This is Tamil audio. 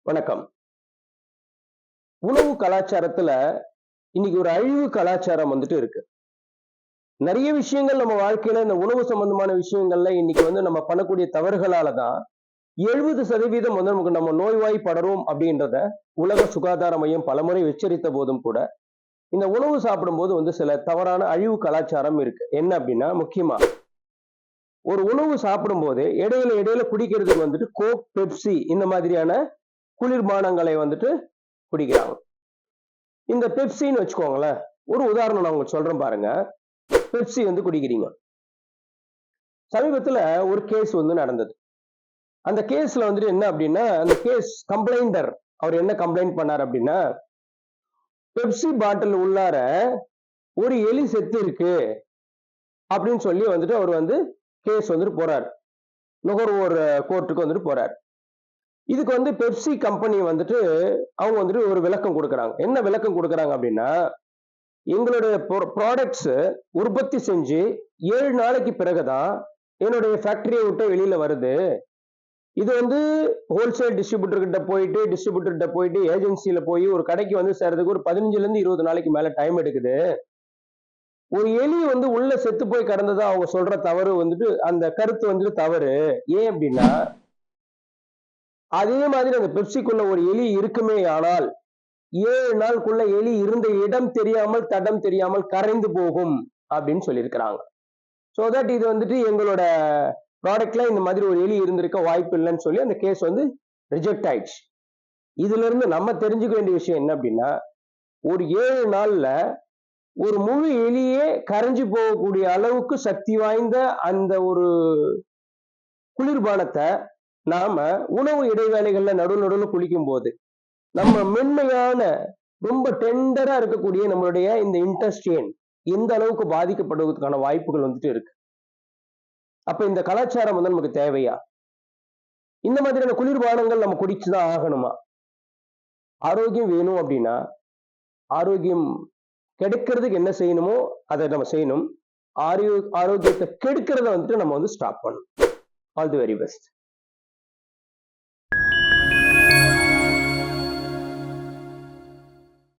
வணக்கம். உணவு கலாச்சாரத்துல இன்னைக்கு ஒரு அழிவு கலாச்சாரம் வந்துட்டு இருக்கு. நிறைய விஷயங்கள் நம்ம வாழ்க்கையில இந்த உணவு சம்பந்தமான விஷயங்கள்ல இன்னைக்கு நம்ம பண்ணக்கூடிய தவறுகளால தான் 70% நமக்கு நம்ம நோய்வாய்ப்படறோம் அப்படின்றத உலக சுகாதார மையம் பலமுறை எச்சரித்த போதும் கூட இந்த உணவு சாப்பிடும்போது சில தவறான அழிவு கலாச்சாரம் இருக்கு. என்ன அப்படின்னா, முக்கியமா ஒரு உணவு சாப்பிடும்போது இடையில இடையில குடிக்கிறதுக்கு கோக், பெப்சி இந்த மாதிரியான குளிர்பானங்களை குடிக்கிறாங்க. இந்த பெப்சின்னு வச்சுக்கோங்களேன். ஒரு உதாரணம் நான் உங்களுக்கு சொல்றேன் பாருங்க. பெப்சி குடிக்கிறீங்க. சமீபத்துல ஒரு கேஸ் நடந்தது. அந்த கேஸ்ல என்ன அப்படின்னா, அந்த கேஸ் கம்ப்ளைண்டர் அவர் என்ன கம்ப்ளைண்ட் பண்ணார் அப்படின்னா, பெப்சி பாட்டில் உள்ளார ஒரு எலி செத்து இருக்கு அப்படின்னு சொல்லி அவர் கேஸ் போறார். நுகர்வோர் கோர்ட்டுக்கு போறார். இதுக்கு பெப்சி கம்பெனி அவங்க ஒரு விளக்கம் கொடுக்கறாங்க. என்ன விளக்கம் கொடுக்கறாங்க அப்படின்னா, எங்களுடைய ப்ராடக்ட்ஸ் உற்பத்தி செஞ்சு 7 நாளைக்கு பிறகுதான் என்னுடைய ஃபேக்டரியை விட்டு வெளியில வருது. இது ஹோல்சேல் டிஸ்ட்ரிபியூட்டர் கிட்ட போயிட்டு ஏஜென்சில போய் ஒரு கடைக்கு சேர்றதுக்கு ஒரு 15ல இருந்து 20 நாளைக்கு மேல டைம் எடுக்குது. ஒரு எலி உள்ள செத்து போய் கிடந்ததா அவங்க சொல்ற தவறு அந்த கருத்து தவறு. ஏன் அப்படின்னா, அதே மாதிரி அந்த பெப்சிக்குள்ள ஒரு எலி இருக்குமே ஆனால் 7 நாளுக்குள்ள எலி இருந்த இடம் தெரியாமல் தடம் தெரியாமல் கரைந்து போகும் அப்படின்னு சொல்லியிருக்கிறாங்க. சோ தட் இது எங்களோட ப்ராடக்ட்ல இந்த மாதிரி ஒரு எலி இருந்திருக்க வாய்ப்பு இல்லைன்னு சொல்லி அந்த கேஸ் ரிஜெக்ட் ஆயிடுச்சு. இதுல இருந்து நம்ம தெரிஞ்சுக்க வேண்டிய விஷயம் என்ன அப்படின்னா, ஒரு 7 நாள்ல ஒரு முழு எலியே கரைஞ்சு போகக்கூடிய அளவுக்கு சக்தி வாய்ந்த அந்த ஒரு குளிர்பானத்தை நாம உணவு இடைவேளைகள்ல நடுவுல குளிக்கும் போது நம்ம மென்மையான ரொம்ப டெண்டரா இருக்கக்கூடிய நம்மளுடைய இந்த இன்டெஸ்டைன் எந்த அளவுக்கு பாதிக்கப்படுவதற்கான வாய்ப்புகள் இருக்கு. அப்ப இந்த கலாச்சாரம் நமக்கு தேவையா? இந்த மாதிரியான குளிர்பானங்கள் நம்ம குடிச்சுதான் ஆகணுமா? ஆரோக்கியம் வேணும் அப்படின்னா, ஆரோக்கியம் கெடுக்கிறதுக்கு என்ன செய்யணுமோ அதை நம்ம செய்யணும். ஆரோக்கியத்தை கெடுக்கிறத நம்ம ஸ்டாப் பண்ணணும். All the very best.